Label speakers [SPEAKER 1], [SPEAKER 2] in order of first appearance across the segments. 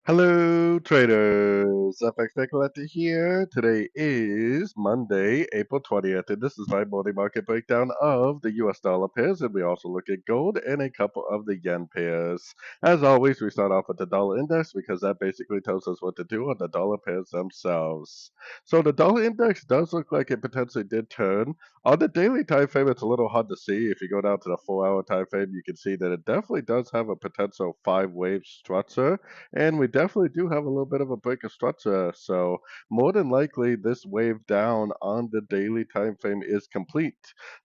[SPEAKER 1] Hello, traders. FX Pip Collector here. Today is Monday, April 20th, and this is my morning market breakdown of the US dollar pairs, and we also look at gold and a couple of the yen pairs. As always, we start off with the dollar index because that basically tells us what to do on the dollar pairs themselves. So the dollar index does look like it potentially did turn. On the daily time frame, it's a little hard to see. If you go down to the 4-hour time frame, you can see that it definitely does have a potential 5-wave structure. And we definitely do have a little bit of a break of structure. So more than likely, this wave down on the daily time frame is complete.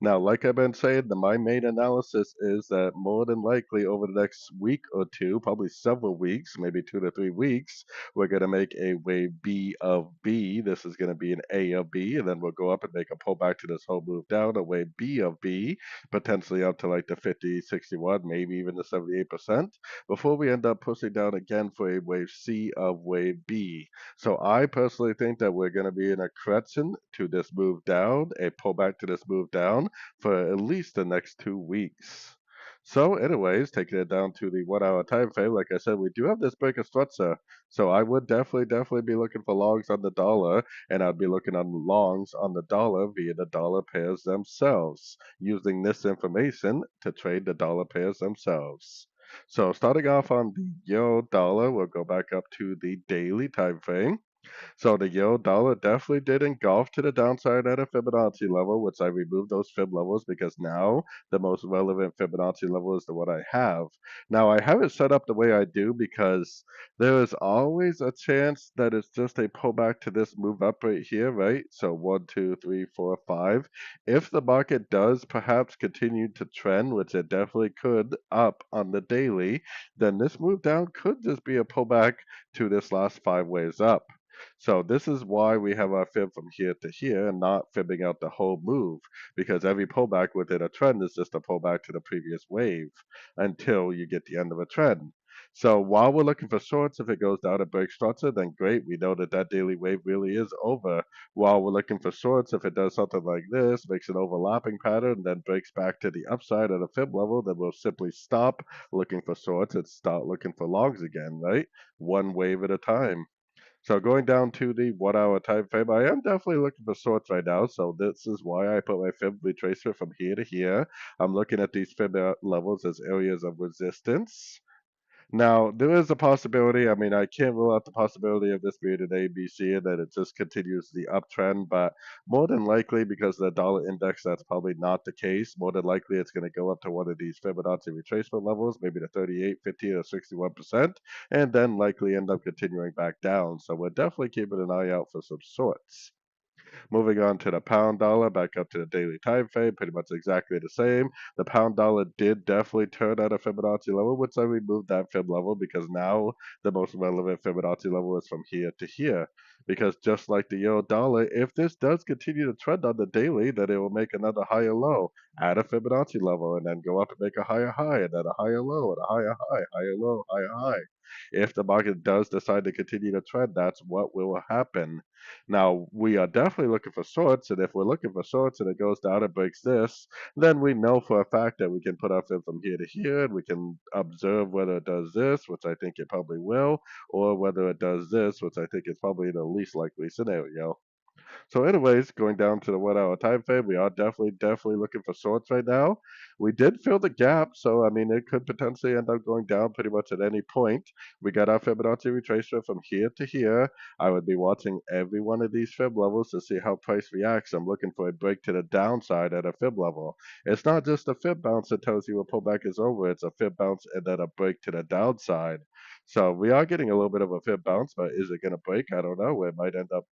[SPEAKER 1] Now, like I've been saying, my main analysis is that more than likely over the next week or two, probably several weeks, maybe 2 to 3 weeks, we're going to make a wave B of B. This is going to be an A of B, and then we'll go up and make a pullback to this whole move down, a wave B of B, potentially up to like the 50, 61, maybe even the 78% before we end up pushing down again for a wave C of wave B. So I personally think that we're going to be in a correction to this move down, a pullback to this move down for at least the next 2 weeks. So anyways, taking it down to the 1 hour time frame, like I said, we do have this break of structure. So I would definitely be looking for longs on the dollar, and I'd be looking on longs on the dollar via the dollar pairs themselves, using this information to trade the dollar pairs themselves. So starting off on the euro dollar, we'll go back up to the daily time frame. So the euro dollar definitely did engulf to the downside at a Fibonacci level, which I removed those fib levels because now the most relevant Fibonacci level is the one I have. Now I have it set up the way I do because there is always a chance that it's just a pullback to this move up right here, right? So 1, 2, 3, 4, 5. If the market does perhaps continue to trend, which it definitely could up on the daily, then this move down could just be a pullback to this last 5 waves up. So this is why we have our fib from here to here and not fibbing out the whole move, because every pullback within a trend is just a pullback to the previous wave until you get the end of a trend. So while we're looking for shorts, if it goes down and breaks structure, then great. We know that that daily wave really is over. While we're looking for shorts, if it does something like this, makes an overlapping pattern, then breaks back to the upside at a fib level, then we'll simply stop looking for shorts and start looking for longs again, right? One wave at a time. So going down to the 1 hour time frame, I am definitely looking for shorts right now. So this is why I put my fib retracement from here to here. I'm looking at these fib levels as areas of resistance. Now, there is a possibility, I mean, I can't rule out the possibility of this being an ABC and that it just continues the uptrend, but more than likely, because of the dollar index, that's probably not the case. More than likely, it's going to go up to one of these Fibonacci retracement levels, maybe the 38, 50, or 61%, and then likely end up continuing back down. So we're definitely keeping an eye out for some sorts. Moving on to the pound dollar, back up to the daily time frame, pretty much exactly the same. The pound dollar did definitely turn at a Fibonacci level, which I removed that fib level because now the most relevant Fibonacci level is from here to here. Because just like the euro dollar, if this does continue to trend on the daily, then it will make another higher low at a Fibonacci level and then go up and make a higher high and then a higher low and a higher high, higher low, higher high. If the market does decide to continue to trend, that's what will happen. Now, we are definitely looking for shorts, and if we're looking for shorts and it goes down and breaks this, then we know for a fact that we can put our fib from here to here, and we can observe whether it does this, which I think it probably will, or whether it does this, which I think is probably the least likely scenario. So anyways, going down to the 1 hour time frame, we are definitely looking for shorts right now. We did fill the gap, so I mean it could potentially end up going down pretty much at any point. We got our Fibonacci retracement from here to here. I would be watching every one of these fib levels to see how price reacts. I'm looking for a break to the downside at a fib level. It's not just a fib bounce that tells you a pullback is over. It's a fib bounce and then a break to the downside. So we are getting a little bit of a fib bounce, but is it going to break? I don't know. It might end up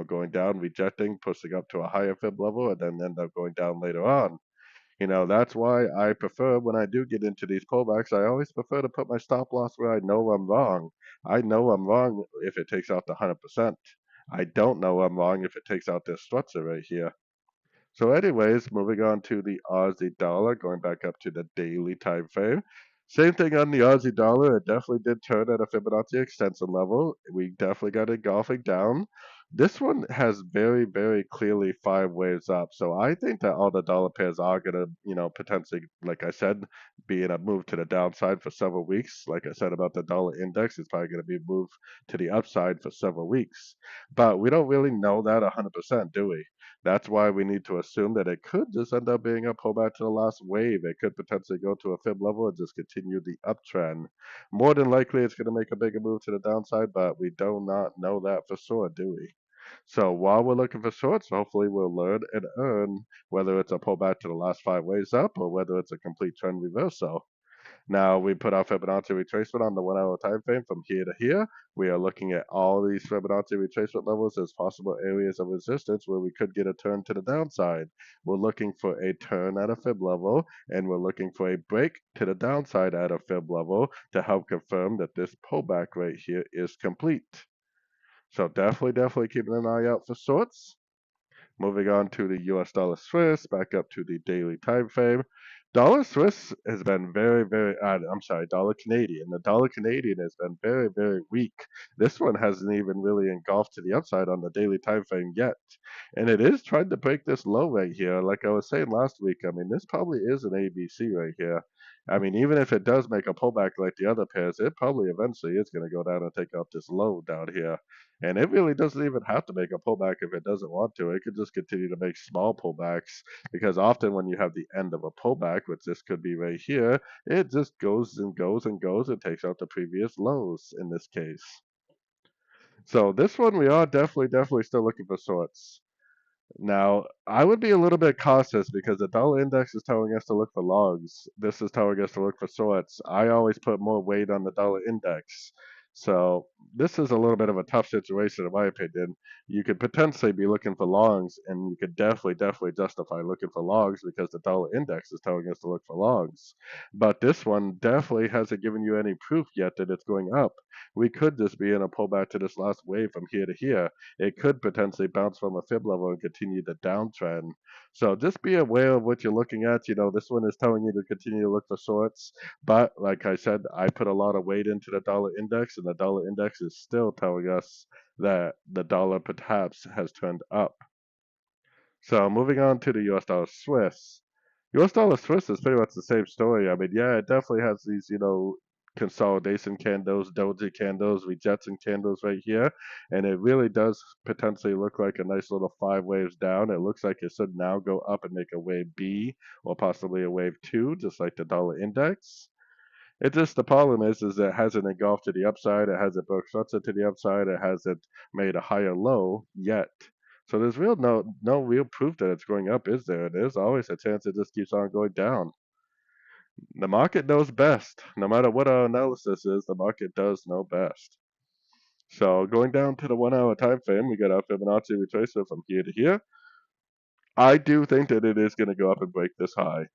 [SPEAKER 1] going down, rejecting, pushing up to a higher fib level, and then end up going down later on. That's why I prefer when I do get into these pullbacks, I always prefer to put my stop loss where I know I'm wrong. I know I'm wrong if it takes out the 100%. I don't know I'm wrong if it takes out this structure right here. So anyways, moving on to the Aussie dollar, going back up to the daily time frame. Same thing on the Aussie dollar. It definitely did turn at a Fibonacci extension level. We definitely got it golfing down. This one has very, very clearly 5 waves up. So I think that all the dollar pairs are going to, potentially, like I said, be in a move to the downside for several weeks. Like I said about the dollar index, it's probably going to be moved to the upside for several weeks. But we don't really know that 100%, do we? That's why we need to assume that it could just end up being a pullback to the last wave. It could potentially go to a fib level and just continue the uptrend. More than likely, it's going to make a bigger move to the downside, but we do not know that for sure, do we? So while we're looking for shorts, hopefully we'll learn and earn whether it's a pullback to the last 5 waves up or whether it's a complete trend reversal. Now we put our Fibonacci retracement on the 1 hour time frame from here to here. We are looking at all these Fibonacci retracement levels as possible areas of resistance where we could get a turn to the downside. We're looking for a turn at a fib level, and we're looking for a break to the downside at a fib level to help confirm that this pullback right here is complete. So definitely keeping an eye out for shorts. Moving on to the US dollar Swiss, back up to the daily time frame. Dollar Swiss has been dollar Canadian. The dollar Canadian has been very, very weak. This one hasn't even really engulfed to the upside on the daily time frame yet. And it is trying to break this low right here. Like I was saying last week, I mean, this probably is an ABC right here. I mean, even if it does make a pullback like the other pairs, it probably eventually is going to go down and take out this low down here. And it really doesn't even have to make a pullback if it doesn't want to. It could just continue to make small pullbacks because often when you have the end of a pullback, which this could be right here, it just goes and goes and goes and takes out the previous lows in this case. So this one we are definitely still looking for shorts. Now, I would be a little bit cautious because the dollar index is telling us to look for longs. This is telling us to look for shorts. I always put more weight on the dollar index. So this is a little bit of a tough situation in my opinion. You could potentially be looking for longs, and you could definitely justify looking for longs because the dollar index is telling us to look for longs. But this one definitely hasn't given you any proof yet that it's going up. We could just be in a pullback to this last wave from here to here. It could potentially bounce from a fib level and continue the downtrend. So just be aware of what you're looking at. This one is telling you to continue to look for shorts. But like I said, I put a lot of weight into the dollar index, and the dollar index is still telling us that the dollar perhaps has turned up. So moving on to the US dollar Swiss. US dollar Swiss is pretty much the same story. I mean, yeah, it definitely has these, consolidation candles, doji candles, rejection candles right here. And it really does potentially look like a nice little 5 waves down. It looks like it should now go up and make a wave B or possibly a wave 2, just like the dollar index. It just the problem is it hasn't engulfed to the upside, it hasn't broke structure to the upside, it hasn't made a higher low yet. So there's no real proof that it's going up, is there? There's always a chance it just keeps on going down. The market knows best. No matter what our analysis is, the market does know best. So going down to the 1 hour time frame, we got our Fibonacci retracement from here to here. I do think that it is going to go up and break this high.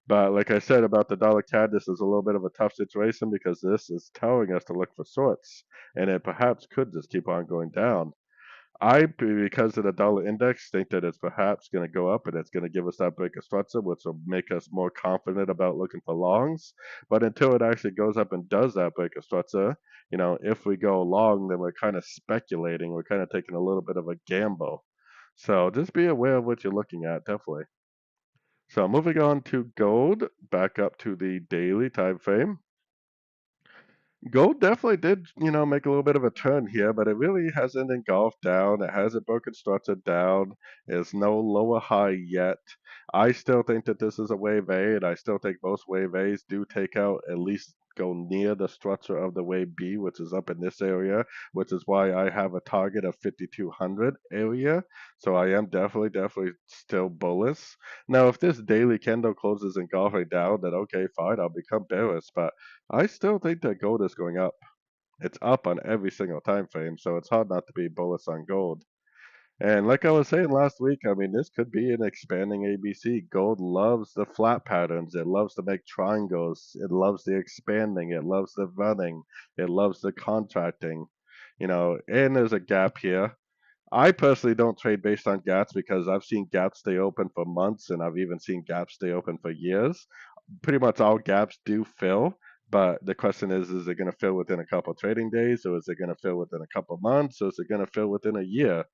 [SPEAKER 1] But like I said about the dollar CAD, this is a little bit of a tough situation because this is telling us to look for shorts, and it perhaps could just keep on going down. Because of the dollar index, think that it's perhaps going to go up and it's going to give us that break of structure, which will make us more confident about looking for longs. But until it actually goes up and does that break of structure, if we go long, then we're kind of speculating. We're kind of taking a little bit of a gamble. So just be aware of what you're looking at, definitely. So moving on to gold, back up to the daily time frame. Gold definitely did, make a little bit of a turn here, but it really hasn't engulfed down. It hasn't broken structure down. There's no lower high yet. I still think that this is a wave A, and I still think most wave A's do take out at least go near the structure of the wave B, which is up in this area, which is why I have a target of 5200 area. So I am definitely still bullish. Now, if this daily candle closes engulfing down, then okay, fine, I'll become bearish, but I still think that gold is going up. It's up on every single time frame, so it's hard not to be bullish on gold. And like I was saying last week, I mean, this could be an expanding ABC. Gold loves the flat patterns. It loves to make triangles. It loves the expanding. It loves the running. It loves the contracting. And there's a gap here. I personally don't trade based on gaps because I've seen gaps stay open for months and I've even seen gaps stay open for years. Pretty much all gaps do fill, But the question is it going to fill within a couple trading days, or is it going to fill within a couple months, or is it going to fill within a year?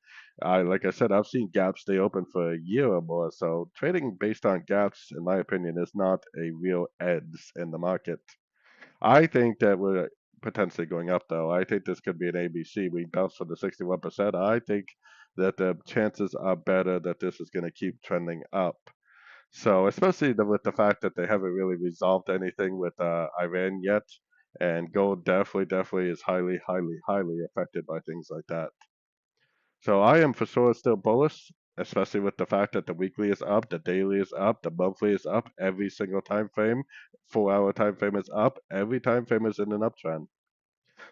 [SPEAKER 1] Like I said, I've seen gaps stay open for a year or more. So trading based on gaps, in my opinion, is not a real edge in the market. I think that we're potentially going up, though. I think this could be an ABC. We bounced from the 61%. I think that the chances are better that this is going to keep trending up. So, especially with the fact that they haven't really resolved anything with Iran yet, and gold definitely is highly affected by things like that. So, I am for sure still bullish, especially with the fact that the weekly is up, the daily is up, the monthly is up, every single time frame, 4 hour time frame is up, every time frame is in an uptrend.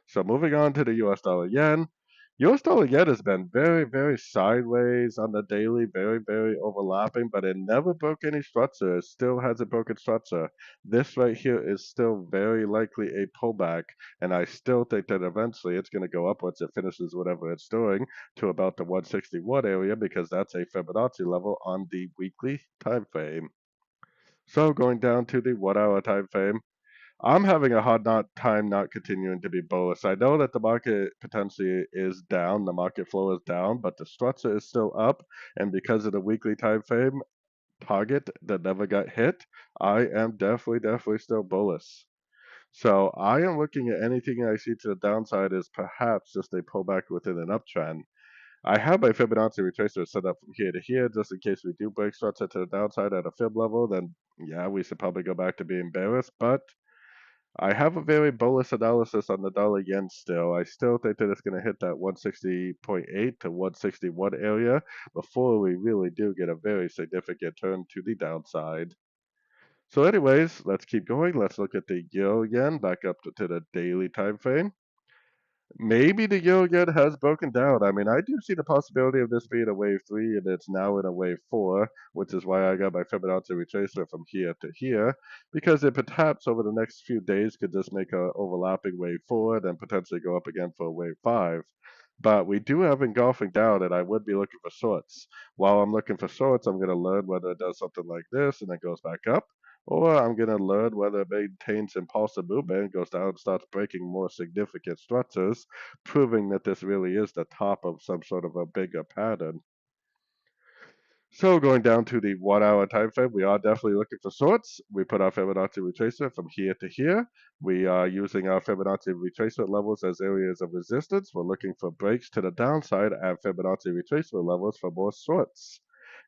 [SPEAKER 1] So moving on to the US dollar yen. US dollar yen has been very sideways on the daily, very overlapping, but it never broke any structure. It still hasn't broken structure. This right here is still very likely a pullback, and I still think that eventually it's going to go upwards. It finishes whatever it's doing to about the 161 area because that's a Fibonacci level on the weekly time frame. So going down to the 1 hour time frame. I'm having a hard time not continuing to be bullish. I know that the market potentially is down, the market flow is down, but the structure is still up. And because of the weekly time frame target that never got hit, I am definitely still bullish. So I am looking at anything I see to the downside as perhaps just a pullback within an uptrend. I have my Fibonacci retracer set up from here to here just in case we do break structure to the downside at a fib level. Then yeah, we should probably go back to being bearish, but I have a very bullish analysis on the dollar yen still. I still think that it's going to hit that 160.8 to 161 area before we really do get a very significant turn to the downside. So anyways, let's keep going. Let's look at the euro yen back up to the daily time frame. Maybe the euro yen has broken down. I mean, I do see the possibility of this being a wave 3, and it's now in a wave 4, which is why I got my Fibonacci retracement from here to here, because it perhaps over the next few days could just make a overlapping wave 4, then potentially go up again for a wave 5. But we do have engulfing down, and I would be looking for shorts. While I'm looking for shorts, I'm going to learn whether it does something like this and then goes back up, or I'm going to learn whether it maintains impulsive movement, goes down, starts breaking more significant structures, proving that this really is the top of some sort of a bigger pattern. So going down to the 1 hour time frame, we are definitely looking for shorts. We put our Fibonacci retracement from here to here. We are using our Fibonacci retracement levels as areas of resistance. We're looking for breaks to the downside at Fibonacci retracement levels for more shorts.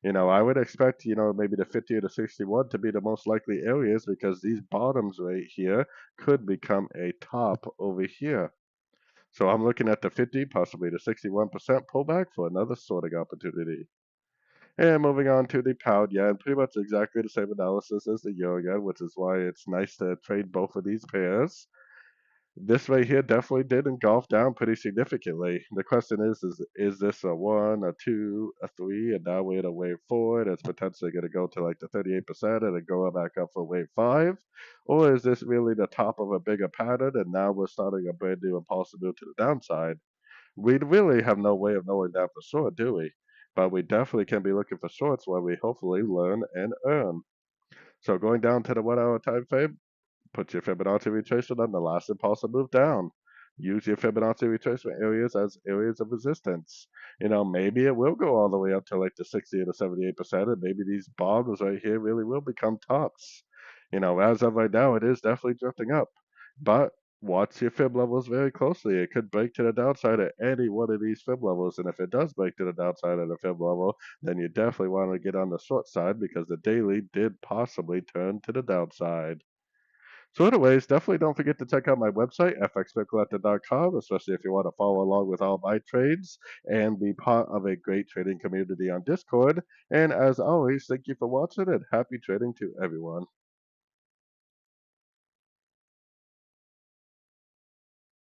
[SPEAKER 1] I would expect, maybe the 50 or the 61 to be the most likely areas because these bottoms right here could become a top over here. So I'm looking at the 50, possibly the 61% pullback for another sorting opportunity. And moving on to the pound yen, pretty much exactly the same analysis as the euro yen, which is why it's nice to trade both of these pairs. This right here definitely did engulf down pretty significantly. The question is this a 1, a 2, a 3, and now we're in a wave 4 that's potentially going to go to like the 38% and then go back up for wave 5? Or is this really the top of a bigger pattern and now we're starting a brand new impulsive move to the downside? We really have no way of knowing that for sure, do we? But we definitely can be looking for shorts where we hopefully learn and earn. So going down to the 1 hour time frame, put your Fibonacci retracement on the last impulsive move down. Use your Fibonacci retracement areas as areas of resistance. Maybe it will go all the way up to like the 60 or the 78%, and maybe these bottoms right here really will become tops. As of right now, it is definitely drifting up. But watch your fib levels very closely. It could break to the downside at any one of these fib levels. And if it does break to the downside at a fib level, then you definitely want to get on the short side because the daily did possibly turn to the downside. So anyways, definitely don't forget to check out my website, fxpipcollector.com, especially if you want to follow along with all my trades and be part of a great trading community on Discord. And as always, thank you for watching and happy trading to everyone.